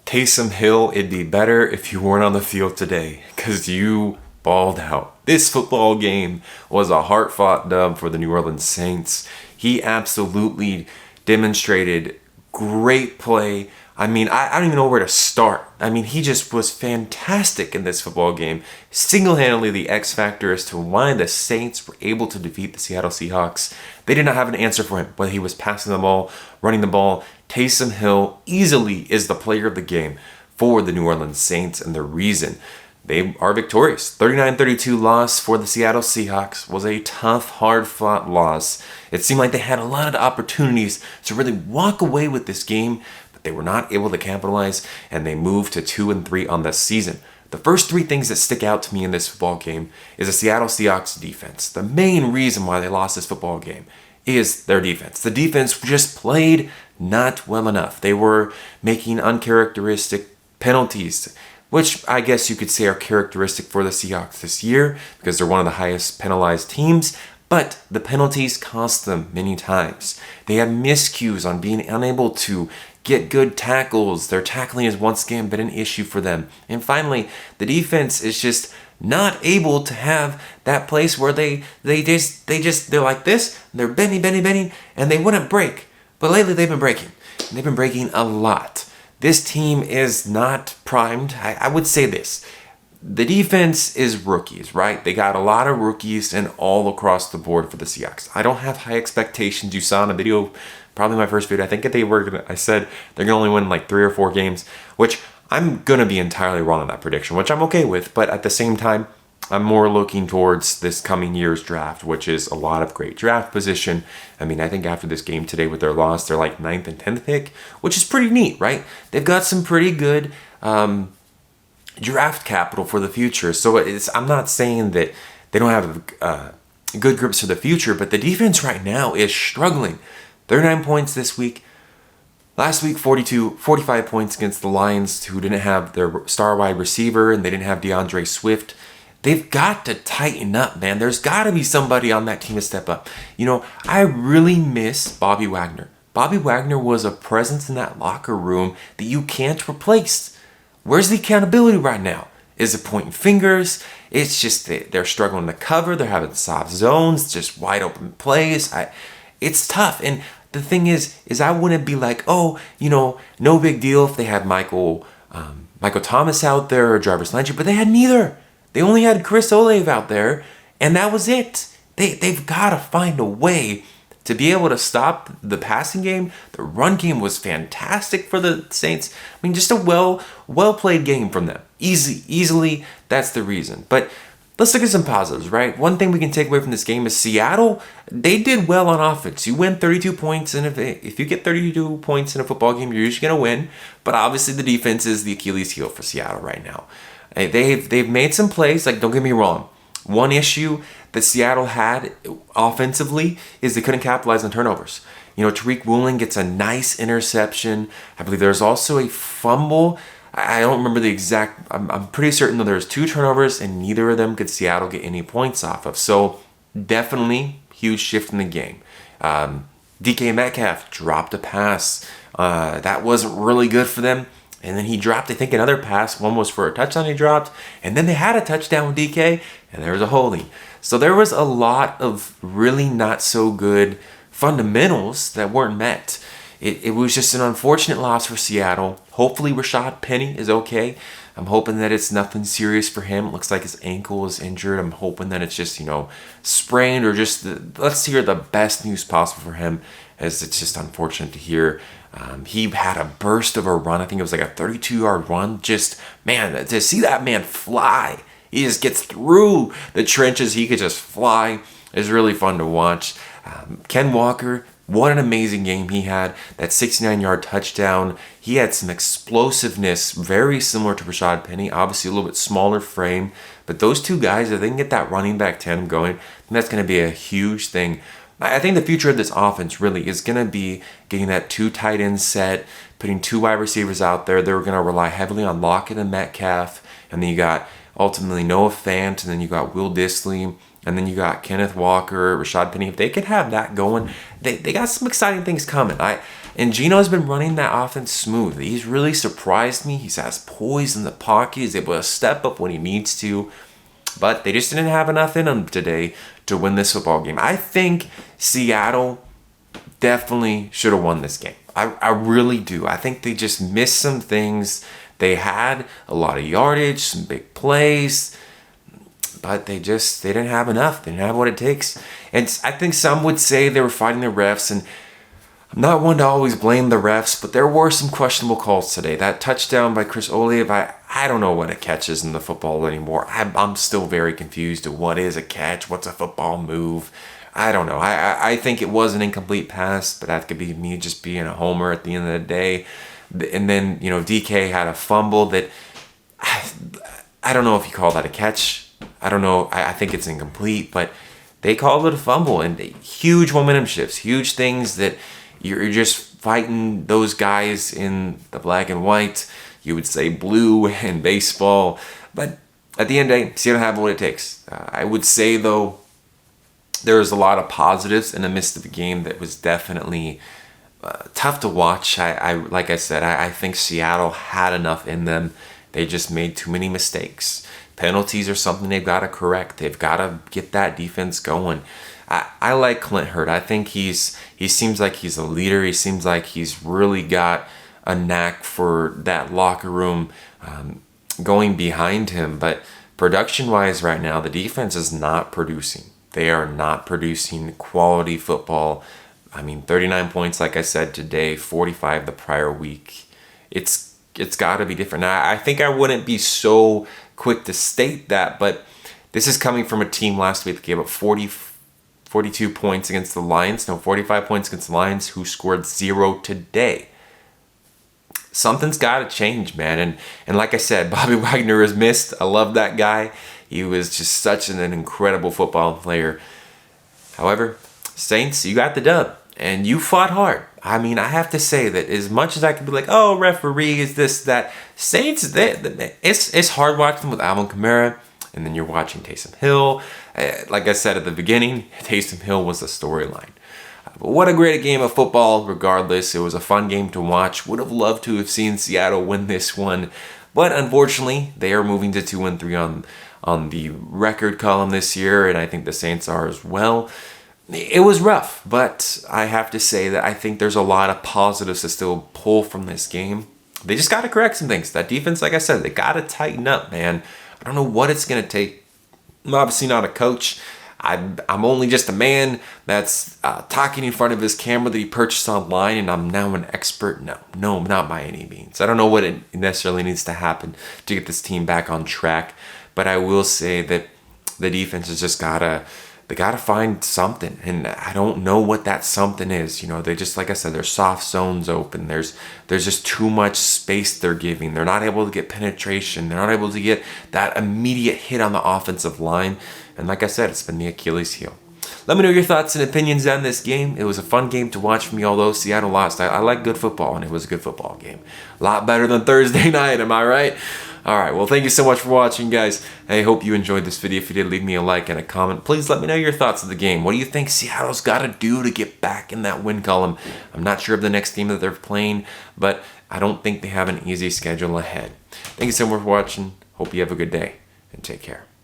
Taysom Hill, it'd be better if you weren't on the field today, because you balled out. This football game was a hard-fought dub for the New Orleans Saints. He absolutely demonstrated great play. I mean, I don't even know where to start. I mean, he just was fantastic in this football game. Single-handedly the X factor as to why the Saints were able to defeat the Seattle Seahawks. They did not have an answer for him, whether he was passing the ball, running the ball. Taysom Hill easily is the player of the game for the New Orleans Saints, and the reason they are victorious. 39-32 loss for the Seattle Seahawks was a tough, hard-fought loss. It seemed like they had a lot of opportunities to really walk away with this game, but they were not able to capitalize, and they moved to 2-3 on the season. The first three things that stick out to me in this football game is the Seattle Seahawks defense. The main reason why they lost this football game is their defense. The defense just played not well enough. They were making uncharacteristic penalties, which I guess you could say are characteristic for the Seahawks this year because they're one of the highest penalized teams, but the penalties cost them many times. They had miscues on being unable to get good tackles. Their tackling has once again been an issue for them. And finally, the defense is just not able to have that place where they're like this, they're bending, and they wouldn't break. But lately they've been breaking. And they've been breaking a lot. This team is not primed. I would say this. The defense is rookies, right? They got a lot of rookies and all across the board for the Seahawks. I don't have high expectations. You saw in a video, probably my first video, I said they're going to only win like 3 or 4 games, which I'm going to be entirely wrong on that prediction, which I'm okay with. But at the same time, I'm more looking towards this coming year's draft, which is a lot of great draft position. I mean, I think after this game today with their loss, they're like 9th and 10th pick, which is pretty neat, right? They've got some pretty good draft capital for the future. So I'm not saying that they don't have good grips for the future, but the defense right now is struggling. 39 points this week. Last week, 45 points against the Lions, who didn't have their star wide receiver, and they didn't have DeAndre Swift. They've got to tighten up, man. There's got to be somebody on that team to step up. You know, I really miss Bobby Wagner. Bobby Wagner was a presence in that locker room that you can't replace. Where's the accountability right now? Is it pointing fingers? It's just they're struggling to cover. They're having soft zones, just wide open plays. It's tough. And the thing is I wouldn't be like, oh, you know, no big deal if they had Michael Thomas out there or Jarvis Landry, but they had neither. They only had Chris Olave out there, and that was it. They've got to find a way to be able to stop the passing game. The run game was fantastic for the Saints. I mean, just a well-played game from them. Easily, that's the reason. But let's look at some positives, right? One thing we can take away from this game is Seattle, they did well on offense. You win 32 points, and if you get 32 points in a football game, you're usually going to win. But obviously the defense is the Achilles heel for Seattle right now. They've made some plays, like don't get me wrong. One issue that Seattle had offensively is they couldn't capitalize on turnovers. You know, Tariq Woolen gets a nice interception. I believe there's also a fumble. I don't remember the exact, I'm pretty certain that there's 2 turnovers and neither of them could Seattle get any points off of. So definitely huge shift in the game. DK Metcalf dropped a pass. That wasn't really good for them. And then he dropped, I think, another pass. One was for a touchdown he dropped. And then they had a touchdown with DK, and there was a holding. So there was a lot of really not so good fundamentals that weren't met. It was just an unfortunate loss for Seattle. Hopefully Rashad Penny is okay. I'm hoping that it's nothing serious for him. It looks like his ankle is injured. I'm hoping that it's just, sprained or just, let's hear the best news possible for him, as it's just unfortunate to hear. He had a burst of a run. I think it was like a 32-yard run. Just, man, to see that man fly. He just gets through the trenches. He could just fly. It's really fun to watch. Ken Walker, what an amazing game he had. That 69-yard touchdown. He had some explosiveness, very similar to Rashad Penny. Obviously a little bit smaller frame. But those two guys, if they can get that running back tandem going, that's going to be a huge thing. I think the future of this offense really is going to be getting that 2 tight end set, putting 2 wide receivers out there. They're going to rely heavily on Lockett and Metcalf. And then you got ultimately Noah Fant, and then you got Will Dissly. And then you got Kenneth Walker, Rashad Penny. If they could have that going, they got some exciting things coming. And Gino's been running that offense smooth. He's really surprised me. He has poise in the pocket. He's able to step up when he needs to. But they just didn't have enough in them today to win this football game. I think Seattle definitely should have won this game. I really do. I think they just missed some things. They had a lot of yardage, some big plays, but they didn't have enough. They didn't have what it takes. And I think some would say they were fighting the refs, and I'm not one to always blame the refs, but there were some questionable calls today. That touchdown by Chris Olave, I don't know what a catch is in the football anymore. I'm still very confused to what is a catch, what's a football move. I don't know. I think it was an incomplete pass, but that could be me just being a homer at the end of the day. And then, DK had a fumble that I don't know if you call that a catch. I don't know. I think it's incomplete, but they called it a fumble, and huge momentum shifts, huge things that you're just fighting those guys in the black and white. You would say blue in baseball, but at the end of the day, Seattle have what it takes. I would say, though, there's a lot of positives in the midst of the game that was definitely tough to watch. Like I said, I think Seattle had enough in them. They just made too many mistakes. Penalties are something they've got to correct. They've got to get that defense going. I like Clint Hurtt. I think he seems like he's a leader. He seems like he's really got a knack for that locker room going behind him. But production-wise right now, the defense is not producing. They are not producing quality football. 39 points, like I said, today, 45 the prior week. It's got to be different. Now, I think I wouldn't be so quick to state that, but this is coming from a team last week that gave up 42 points against the Lions. 45 points against the Lions, who scored 0 today. Something's got to change, man. And like I said, Bobby Wagner is missed. I love that guy. He was just such an incredible football player. However, Saints, you got the dub, and you fought hard. I have to say that as much as I could be like, oh, referees, this, that, Saints, it's hard watching with Alvin Kamara, and then you're watching Taysom Hill. Like I said at the beginning, Taysom Hill was the storyline. But what a great game of football, regardless. It was a fun game to watch. Would have loved to have seen Seattle win this one, but unfortunately, they are moving to 2-3 on the record column this year, and I think the Saints are as well. It was rough, but I have to say that I think there's a lot of positives to still pull from this game. They just got to correct some things. That defense, like I said, they got to tighten up, man. I don't know what it's going to take. I'm obviously not a coach. I'm only just a man that's talking in front of his camera that he purchased online, and I'm now an expert. No, not by any means. I don't know what it necessarily needs to happen to get this team back on track, but I will say that the defense has just they gotta find something, and I don't know what that something is. They just, like I said, there's soft zones open. There's just too much space they're giving. They're not able to get penetration. They're not able to get that immediate hit on the offensive line. And like I said, it's been the Achilles heel. Let me know your thoughts and opinions on this game. It was a fun game to watch for me, although Seattle lost. I like good football, and it was a good football game. A lot better than Thursday night, am I right? All right, well, thank you so much for watching, guys. I hope you enjoyed this video. If you did, leave me a like and a comment. Please let me know your thoughts of the game. What do you think Seattle's got to do to get back in that win column? I'm not sure of the next team that they're playing, but I don't think they have an easy schedule ahead. Thank you so much for watching. Hope you have a good day, and take care.